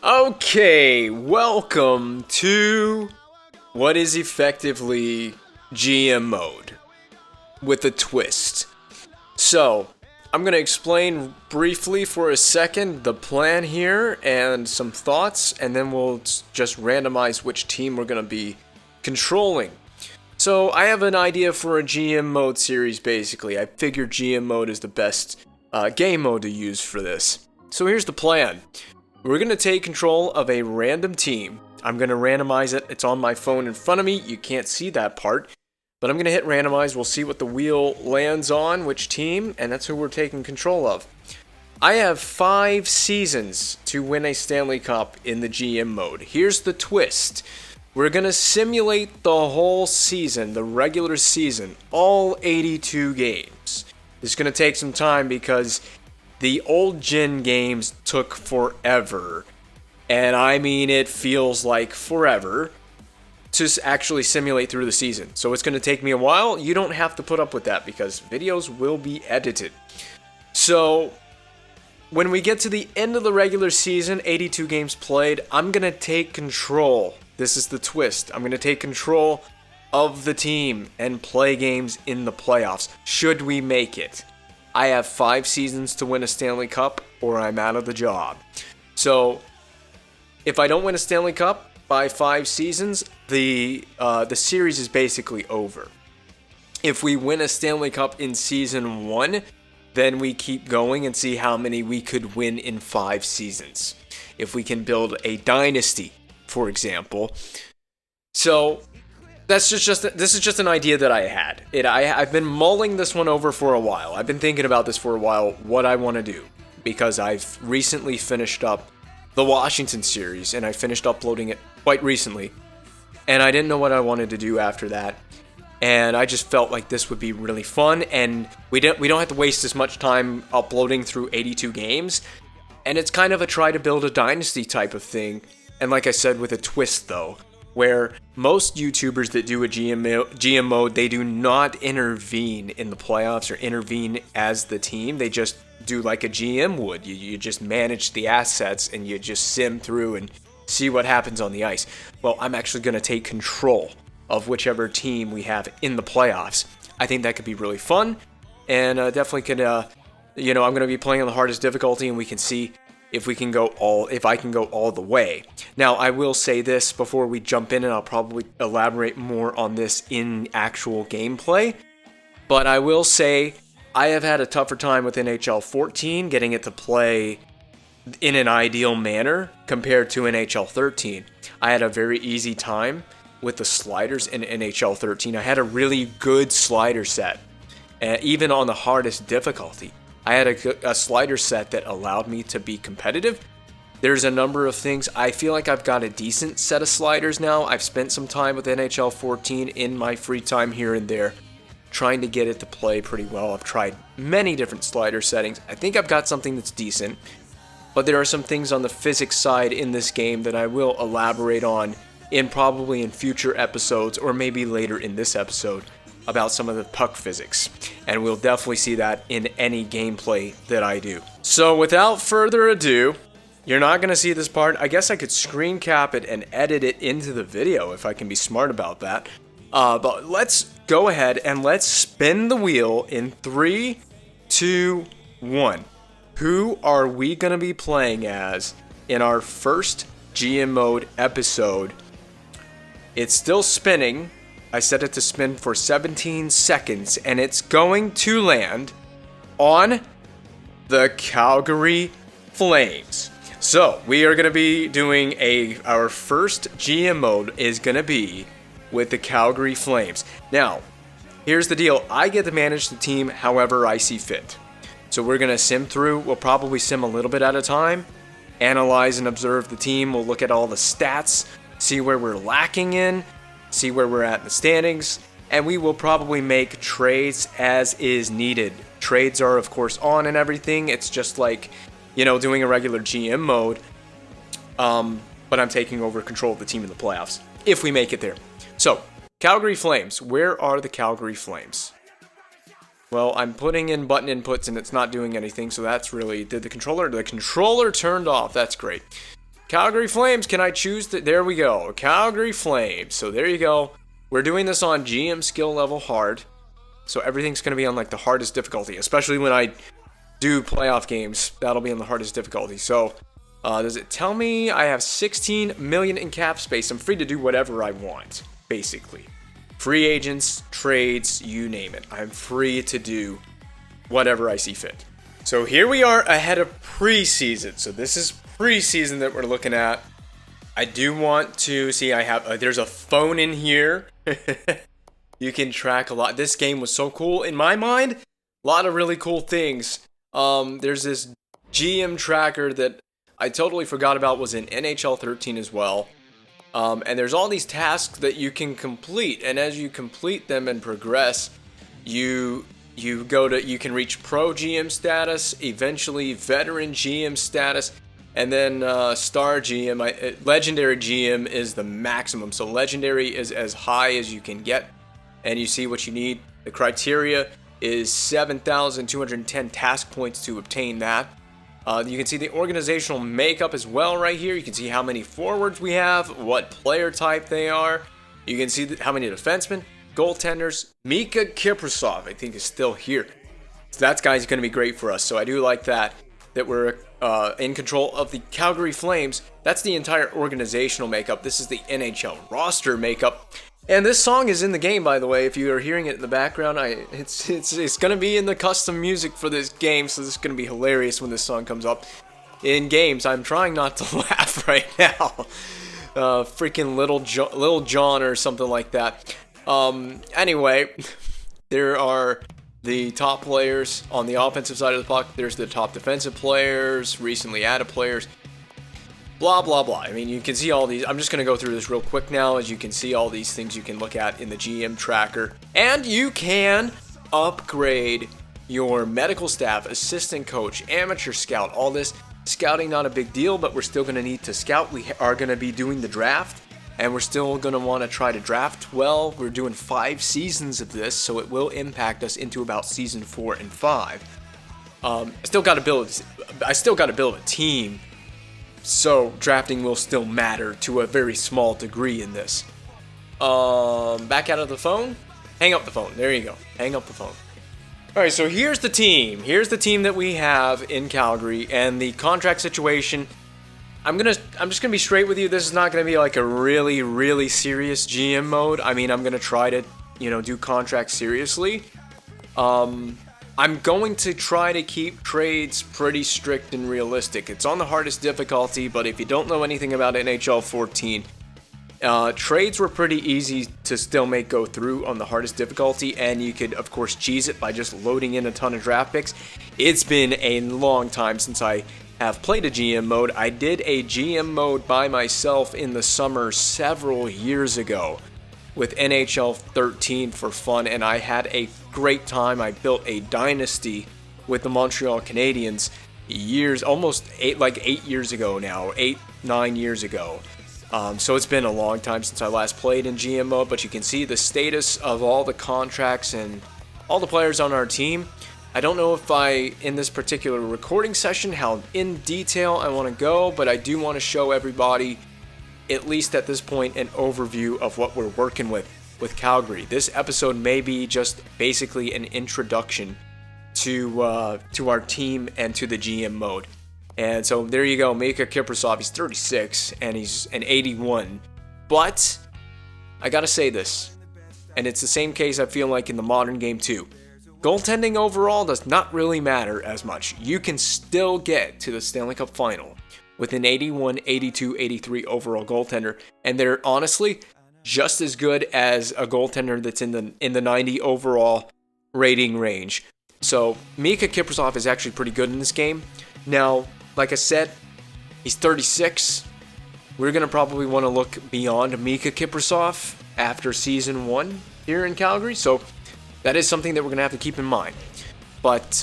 Okay, welcome to what is effectively GM mode with a twist. So, I'm going to explain briefly for a second the plan here and some thoughts, and then we'll just randomize which team we're going to be controlling. So, I have an idea for a GM mode series basically. I figured GM mode is the best game mode to use for this. So, here's the plan. We're going to take control of a random team. I'm going to randomize it. It's on my phone in front of me. You can't see that part. But I'm going to hit randomize. We'll see what the wheel lands on, which team, and that's who we're taking control of. I have 5 seasons to win a Stanley Cup in the GM mode. Here's the twist. We're going to simulate the whole season, the regular season, all 82 games. It's going to take some time because the old gen games took forever, and I mean it feels like forever, to actually simulate through the season. So it's going to take me a while. You don't have to put up with that because videos will be edited. So when we get to the end of the regular season, 82 games played, I'm going to take control. This is the twist. I'm going to take control of the team and play games in the playoffs, should we make it. I have 5 seasons to win a Stanley Cup, or I'm out of the job. So, if I don't win a Stanley Cup by 5 seasons, the series is basically over. If we win a Stanley Cup in season 1, then we keep going and see how many we could win in 5 seasons. If we can build a dynasty, for example. So, this is just an idea that I had. I've been mulling this one over for a while. I've been thinking about this for a while, what I want to do. Because I've recently finished up the Washington series, and I finished uploading it quite recently. And I didn't know what I wanted to do after that. And I just felt like this would be really fun, and we don't have to waste as much time uploading through 82 games. And it's kind of a try to build a dynasty type of thing. And like I said, with a twist though, where most YouTubers that do a GM mode, they do not intervene in the playoffs or intervene as the team. They just do like a GM would. You just manage the assets and you just sim through and see what happens on the ice. Well, I'm actually going to take control of whichever team we have in the playoffs. I think that could be really fun, and definitely could, I'm going to be playing on the hardest difficulty, and we can see if I can go all the way. Now, I will say this before we jump in, and I'll probably elaborate more on this in actual gameplay, but I will say I have had a tougher time with NHL 14 getting it to play in an ideal manner compared to NHL 13. I had a very easy time with the sliders in NHL 13. I had a really good slider set, even on the hardest difficulty. I had a slider set that allowed me to be competitive. There's a number of things. I feel like I've got a decent set of sliders now. I've spent some time with NHL 14 in my free time here and there, trying to get it to play pretty well. I've tried many different slider settings. I think I've got something that's decent, but there are some things on the physics side in this game that I will elaborate on probably in future episodes, or maybe later in this episode, about some of the puck physics, and we'll definitely see that in any gameplay that I do. So without further ado, you're not going to see this part. I guess I could screen cap it and edit it into the video if I can be smart about that. But let's go ahead and let's spin the wheel in 3, 2, 1. Who are we going to be playing as in our first GM mode episode? It's still spinning. I set it to spin for 17 seconds, and it's going to land on the Calgary Flames. So, we are going to be doing our first GM mode is going to be with the Calgary Flames. Now, here's the deal. I get to manage the team however I see fit. So we're going to sim through. We'll probably sim a little bit at a time, analyze and observe the team. We'll look at all the stats, see where we're lacking in, see where we're at in the standings, and we will probably make trades as is needed. Trades are, of course, on and everything. It's just like, doing a regular GM mode, but I'm taking over control of the team in the playoffs, if we make it there. So, Calgary Flames. Where are the Calgary Flames? Well, I'm putting in button inputs and it's not doing anything, so that's really... The controller turned off. That's great. Calgary Flames, can I choose the... There we go. Calgary Flames. So there you go. We're doing this on GM skill level hard. So everything's going to be on like the hardest difficulty. Especially when I do playoff games. That'll be on the hardest difficulty. So does it tell me I have 16 million in cap space? I'm free to do whatever I want, basically. Free agents, trades, you name it. I'm free to do whatever I see fit. So here we are ahead of preseason. So this is preseason that we're looking at. I do want to see, I have, there's a phone in here. You can track a lot. This game was so cool. In my mind, a lot of really cool things. There's this GM tracker that I totally forgot about, was in NHL 13 as well. And there's all these tasks that you can complete. And as you complete them and progress, you can reach Pro GM status, eventually Veteran GM status, and then Star GM. Legendary GM is the maximum. So Legendary is as high as you can get, and you see what you need. The criteria is 7,210 task points to obtain that. You can see the organizational makeup as well right here. You can see how many forwards we have, what player type they are. You can see how many defensemen, goaltenders. Mika Kiprasov, I think, is still here. So that guy's going to be great for us. So I do like that we're in control of the Calgary Flames. That's the entire organizational makeup. This is the NHL roster makeup. And this song is in the game, by the way. If you are hearing it in the background, it's going to be in the custom music for this game, so this is going to be hilarious when this song comes up. In games, I'm trying not to laugh right now. Freaking Little John or something like that. Anyway, there are the top players on the offensive side of the puck. There's the top defensive players, recently added players. Blah, blah, blah. I mean, you can see all these. I'm just going to go through this real quick now. As you can see, all these things you can look at in the GM tracker. And you can upgrade your medical staff, assistant coach, amateur scout, all this. Scouting, not a big deal, but we're still going to need to scout. We are going to be doing the draft, and we're still going to want to try to draft well. We're doing 5 seasons of this, so it will impact us into about season 4 and 5. I still got to build a team. So drafting will still matter to a very small degree in this. Back out of the phone. Hang up the phone. There you go. Hang up the phone. All right, so here's the team. Here's the team that we have in Calgary, and the contract situation. I'm just gonna be straight with you. This is not gonna be like a really, really serious GM mode. I mean, I'm gonna try to, do contracts seriously. I'm going to try to keep trades pretty strict and realistic. It's on the hardest difficulty, but if you don't know anything about NHL 14, trades were pretty easy to still make go through on the hardest difficulty, and you could, of course, cheese it by just loading in a ton of draft picks. It's been a long time since I have played a GM mode. I did a GM mode by myself in the summer several years ago with NHL 13 for fun, and I had a great time. I built a dynasty with the Montreal Canadiens almost 8 years ago now, 8-9 years ago. So it's been a long time since I last played in GM mode, but you can see the status of all the contracts and all the players on our team. I don't know if in this particular recording session, how in detail I want to go, but I do want to show everybody, at least at this point, an overview of what we're working with Calgary. This episode may be just basically an introduction to our team and to the GM mode. And so there you go, Mika Kiprasov. He's 36 and he's an 81. But I gotta say this, and it's the same case I feel like in the modern game too. Goaltending overall does not really matter as much. You can still get to the Stanley Cup final with an 81, 82, 83 overall goaltender, and they're honestly just as good as a goaltender that's in the 90 overall rating range. So Mika Kiprasov is actually pretty good in this game. Now, like I said, he's 36. We're going to probably want to look beyond Mika Kiprasov after Season 1 here in Calgary, so that is something that we're going to have to keep in mind. But,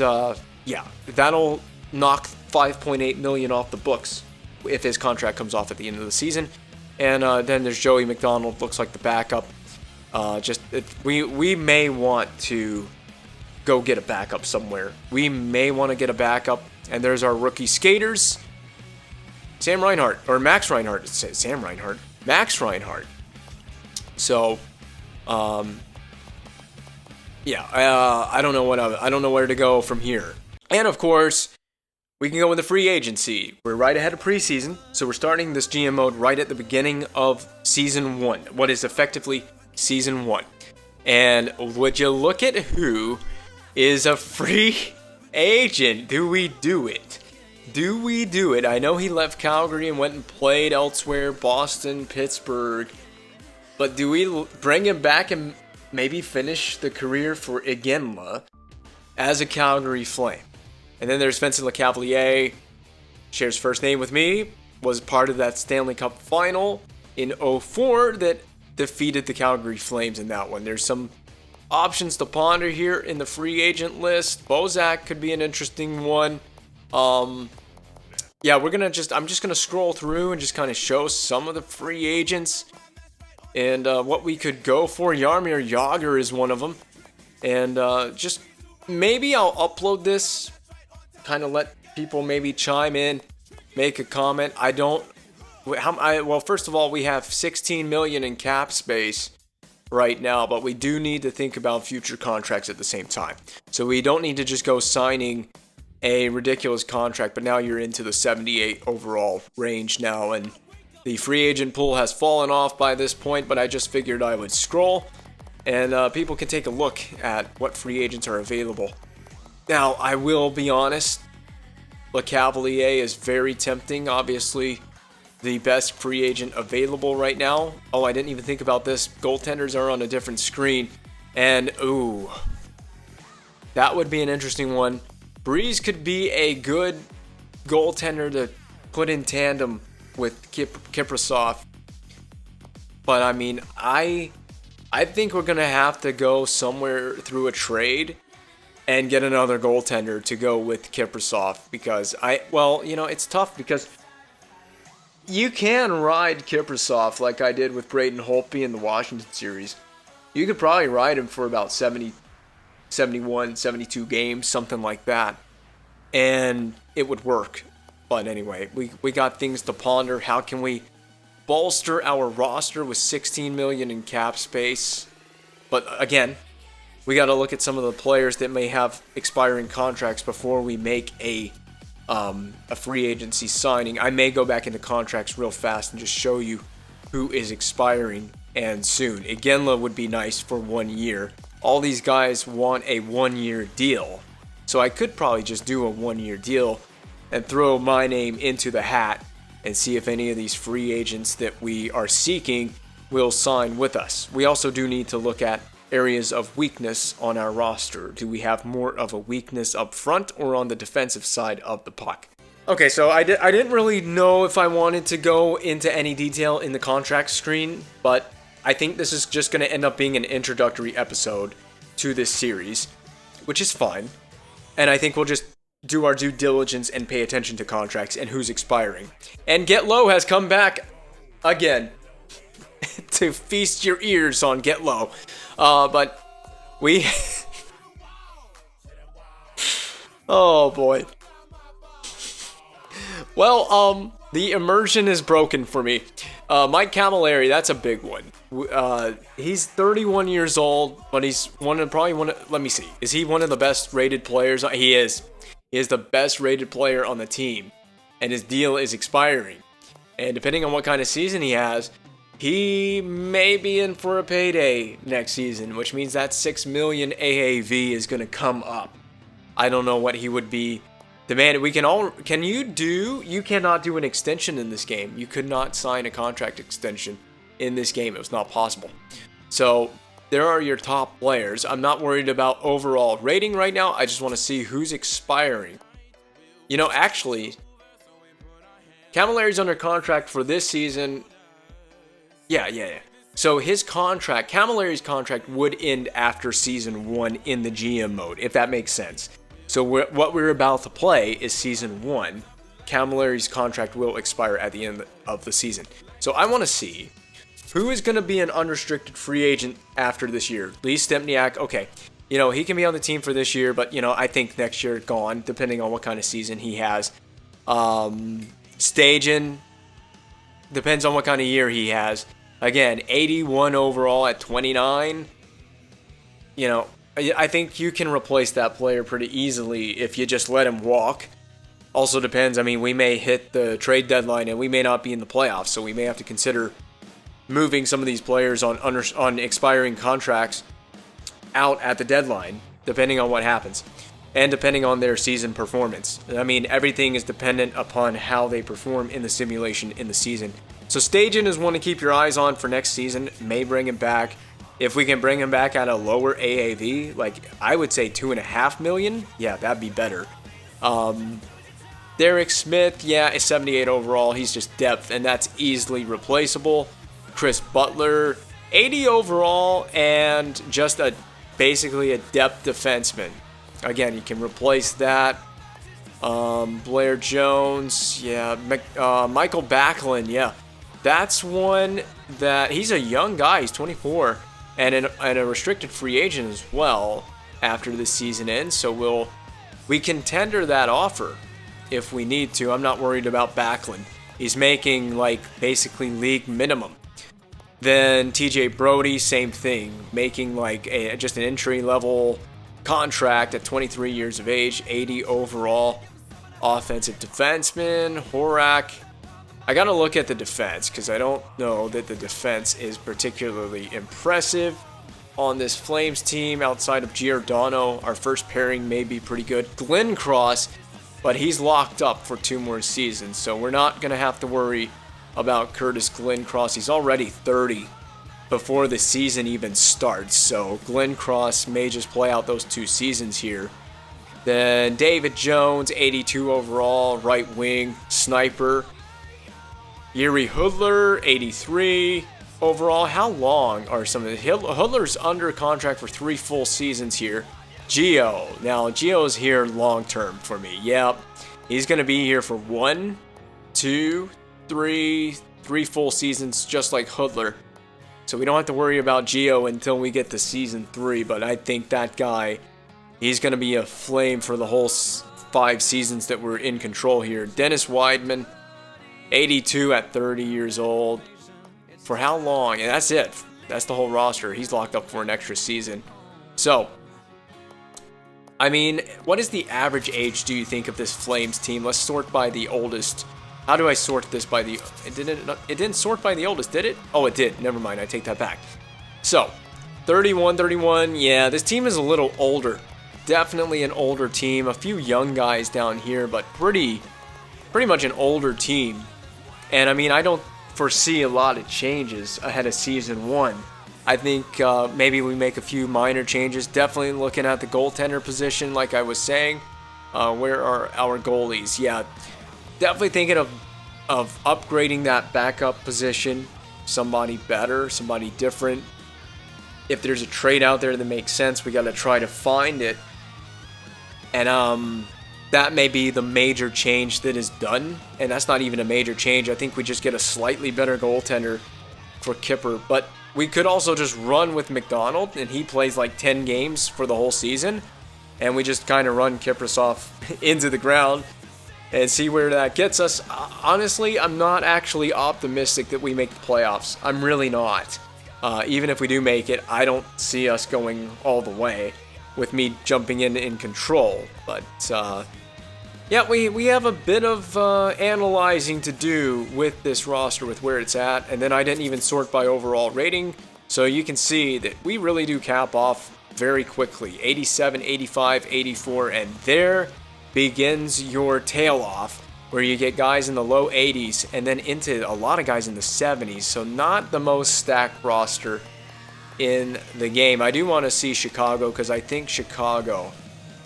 yeah, that'll knock $5.8 million off the books if his contract comes off at the end of the season. And then there's Joey McDonald, looks like the backup. We may want to go get a backup somewhere. We may want to get a backup. And there's our rookie skaters. Sam Reinhart, or Max Reinhart. Sam Reinhart. Max Reinhart. So, yeah, I don't know I don't know where to go from here. And of course, we can go with the free agency. We're right ahead of preseason, so we're starting this GM mode right at the beginning of season 1, what is effectively season 1. And would you look at who is a free agent? Do we do it? Do we do it? I know he left Calgary and went and played elsewhere, Boston, Pittsburgh. But do we bring him back and maybe finish the career for Iginla as a Calgary Flame? And then there's Vincent Lecavalier, shares first name with me, was part of that Stanley Cup final in 2004 that defeated the Calgary Flames in that one. There's some options to ponder here in the free agent list. Bozak could be an interesting one. Yeah, I'm just gonna scroll through and just kind of show some of the free agents and what we could go for. Jaromir Jagr is one of them, and just maybe I'll upload this, kind of let people maybe chime in, make a comment. Well, first of all, we have 16 million in cap space right now, but we do need to think about future contracts at the same time. So we don't need to just go signing a ridiculous contract, but now you're into the 78 overall range now, and the free agent pool has fallen off by this point, but I just figured I would scroll, and people can take a look at what free agents are available. Now, I will be honest, Lecavalier is very tempting, obviously the best free agent available right now. Oh, I didn't even think about this. Goaltenders are on a different screen, and ooh, that would be an interesting one. Breeze could be a good goaltender to put in tandem with Kiprasov. But I mean, I think we're going to have to go somewhere through a trade and get another goaltender to go with Kiprasov, because it's tough because you can ride Kiprasov like I did with Braden Holtby in the Washington series. You could probably ride him for about 70, 71, 72 games, something like that, and it would work. But anyway, we got things to ponder. How can we bolster our roster with 16 million in cap space? But again, we got to look at some of the players that may have expiring contracts before we make a free agency signing. I may go back into contracts real fast and just show you who is expiring and soon. Iginla would be nice for 1 year. All these guys want a 1-year deal, so I could probably just do a 1-year deal and throw my name into the hat and see if any of these free agents that we are seeking will sign with us. We also do need to look at areas of weakness on our roster. Do we have more of a weakness up front or on the defensive side of the puck? Okay, so I didn't really know if I wanted to go into any detail in the contract screen, but I think this is just going to end up being an introductory episode to this series, which is fine. And I think we'll just do our due diligence and pay attention to contracts and who's expiring. And Get Low has come back again to feast your ears on Get Low. But we... oh boy. Well, the immersion is broken for me. Mike Camilleri, that's a big one. He's 31 years old, but he's let me see. Is he one of the best rated players? He is. He is the best rated player on the team, and his deal is expiring. And depending on what kind of season he has, he may be in for a payday next season, which means that 6 million AAV is going to come up. I don't know what he would be demanded. You cannot do an extension in this game. You could not sign a contract extension in this game. It was not possible. So there are your top players. I'm not worried about overall rating right now. I just want to see who's expiring. Actually, Camilleri's under contract for this season. Yeah. So Camilleri's contract would end after season 1 in the GM mode, if that makes sense. So what we're about to play is season 1. Camilleri's contract will expire at the end of the season. So I want to see who is going to be an unrestricted free agent after this year. Lee Stempniak, okay. He can be on the team for this year, but, I think next year gone, depending on what kind of season he has. Staging, depends on what kind of year he has. Again, 81 overall at 29. You know, I think you can replace that player pretty easily if you just let him walk. Also depends, I mean, we may hit the trade deadline and we may not be in the playoffs, so we may have to consider moving some of these players on expiring contracts out at the deadline, depending on what happens, and depending on their season performance. I mean, everything is dependent upon how they perform in the simulation in the season. So staging is one to keep your eyes on for next season. May bring him back. If we can bring him back at a lower AAV, like I would say $2.5 million, yeah, that'd be better. Derek Smith, yeah, is 78 overall. He's just depth, and that's easily replaceable. Chris Butler, 80 overall, and just basically a depth defenseman. Again, you can replace that. Blair Jones, yeah. Michael Backlund, yeah. That's one that he's a young guy. He's 24 and a restricted free agent as well after the season ends. So we can tender that offer if we need to. I'm not worried about Backlund. He's making like basically league minimum. Then TJ Brody, same thing, making like just an entry level contract at 23 years of age, 80 overall. Offensive defenseman, Horak. I got to look at the defense because I don't know that the defense is particularly impressive on this Flames team outside of Giordano. Our first pairing may be pretty good. Glenn Cross, but he's locked up for 2 more seasons, so we're not going to have to worry about Curtis Glenn Cross. He's already 30 before the season even starts, so Glenn Cross may just play out those 2 seasons here. Then David Jones, 82 overall, right wing, sniper. Yuri Hudler, 83 overall. How long are some of the... Hudler's under contract for 3 full seasons here. Gio. Now, Gio's here long term for me. Yep. He's going to be here for 1, 2, 3 full seasons, just like Hudler. So we don't have to worry about Gio until we get to season 3. But I think that guy, he's going to be a Flame for the whole 5 seasons that we're in control here. Dennis Weidman, 82 at 30 years old. For how long? And that's it. That's the whole roster. He's locked up for an extra season. So, I mean, what is the average age, do you think, of this Flames team? Let's sort by the oldest. How do I sort this by the... It didn't sort by the oldest, did it? Oh, it did. Never mind. I take that back. So, 31. Yeah, this team is a little older. Definitely an older team. A few young guys down here, but pretty much an older team. And, I mean, I don't foresee a lot of changes ahead of Season 1. I think maybe we make a few minor changes. Definitely looking at the goaltender position, like I was saying. Where are our goalies? Yeah, definitely thinking of upgrading that backup position. Somebody better, somebody different. If there's a trade out there that makes sense, we got to try to find it. And that may be the major change that is done. And that's not even a major change. I think we just get a slightly better goaltender for Kipper. But we could also just run with McDonald, and he plays like 10 games for the whole season. And we just kind of run Kiprasov into the ground and see where that gets us. Honestly, I'm not actually optimistic that we make the playoffs. I'm really not. Even if we do make it, I don't see us going all the way with me jumping in control. But, yeah, we have a bit of analyzing to do with this roster, with where it's at. And then I didn't even sort by overall rating. So you can see that we really do cap off very quickly. 87, 85, 84, and there begins your tail off, where you get guys in the low 80s and then into a lot of guys in the 70s. So not the most stacked roster in the game. I do want to see Chicago, because I think Chicago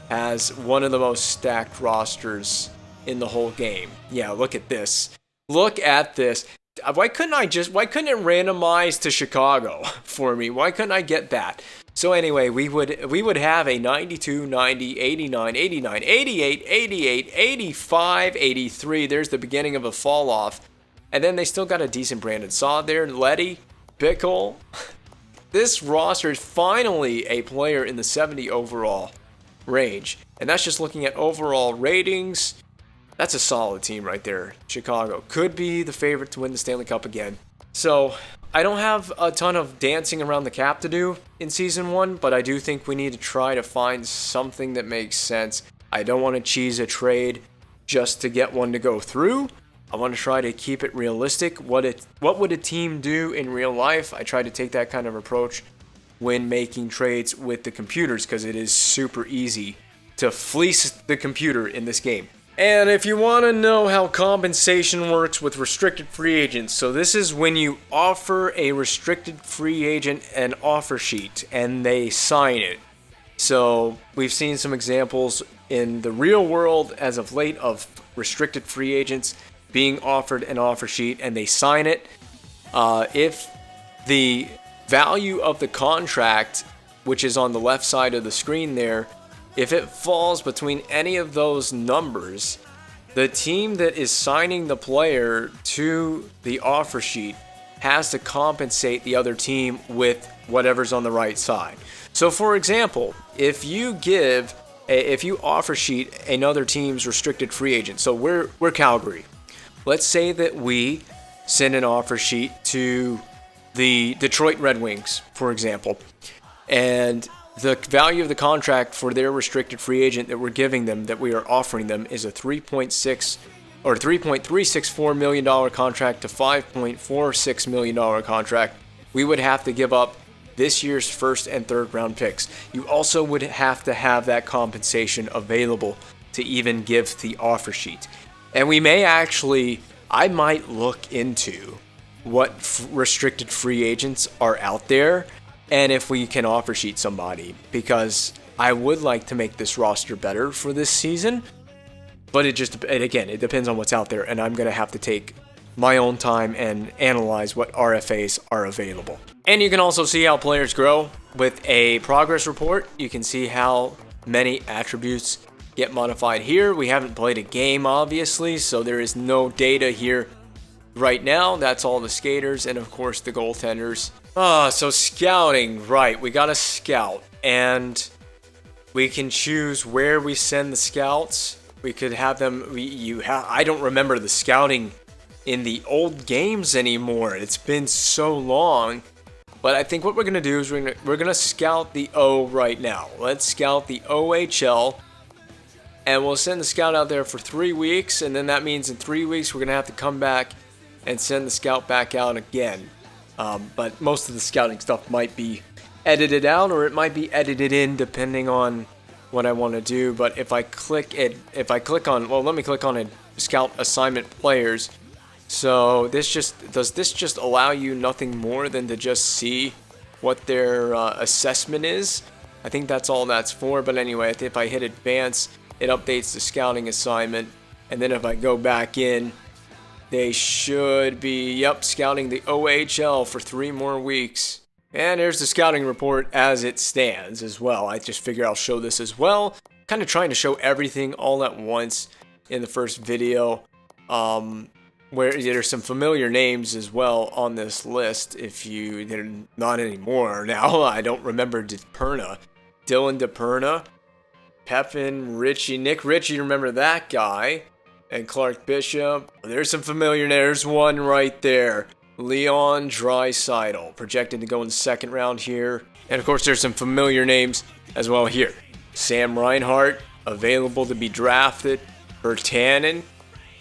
has one of the most stacked rosters in the whole game. Yeah, look at this. Look at this. Why couldn't it randomize to Chicago for me? Why couldn't I get that? So anyway, we would have a 92, 90, 89, 89, 88, 88, 85, 83. There's the beginning of a fall off. And then they still got a decent Brandon Saad there, Letty, Pickle. This roster is finally a player in the 70 overall range. And that's just looking at overall ratings. That's a solid team right there. Chicago could be the favorite to win the Stanley Cup again. So I don't have a ton of dancing around the cap to do in Season 1, but I do think we need to try to find something that makes sense. I don't want to cheese a trade just to get one to go through. I want to try to keep it realistic. What would a team do in real life? I try to take that kind of approach when making trades with the computers, because it is super easy to fleece the computer in this game. And if you want to know how compensation works with restricted free agents, so this is when you offer a restricted free agent an offer sheet and they sign it. So we've seen some examples in the real world as of late of restricted free agents being offered an offer sheet and they sign it. If the value of the contract, which is on the left side of the screen there, if it falls between any of those numbers, the team that is signing the player to the offer sheet has to compensate the other team with whatever's on the right side. So for example, if you offer sheet another team's restricted free agent, so we're Calgary. Let's say that we send an offer sheet to the Detroit Red Wings, for example, and the value of the contract for their restricted free agent that we're giving them, that we are offering them, is a $3.364 million contract to $5.46 million contract. We would have to give up this year's first and third round picks. You also would have to have that compensation available to even give the offer sheet. And I might look into what restricted free agents are out there and if we can offer sheet somebody, because I would like to make this roster better for this season. But it depends on what's out there, and I'm going to have to take my own time and analyze what RFAs are available. And you can also see how players grow with a progress report. You can see how many attributes get modified here. We haven't played a game, obviously, so there is no data here right now. That's all the skaters and, of course, the goaltenders. So scouting, right? We got a scout, and we can choose where we send the scouts. We could have them. I don't remember the scouting in the old games anymore. It's been so long. But I think what we're gonna do is we're gonna scout the O right now. Let's scout the OHL. And we'll send the scout out there for 3 weeks, and then that means in 3 weeks we're going to have to come back and send the scout back out again. But most of the scouting stuff might be edited out, or it might be edited in depending on what I want to do. But if I click on let me click on scout assignment players. So does this just allow you nothing more than to just see what their assessment is? I think that's all that's for. But anyway, if I hit advance, it updates the scouting assignment, and then if I go back in, they should be, scouting the OHL for 3 more weeks. And there's the scouting report as it stands as well. I just figure I'll show this as well. Kind of trying to show everything all at once in the first video. Where there's some familiar names as well on this list. They're not anymore now. I don't remember Dylan DiPerna. Pepin, Nick Ritchie, remember that guy, and Clark Bishop. There's some familiar names. There's one right there, Leon Draisaitl, projected to go in the second round here. And of course, there's some familiar names as well here. Sam Reinhart, available to be drafted, Bertanen,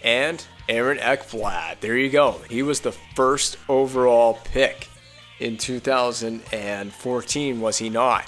and Aaron Ekblad. There you go. He was the first overall pick in 2014, was he not?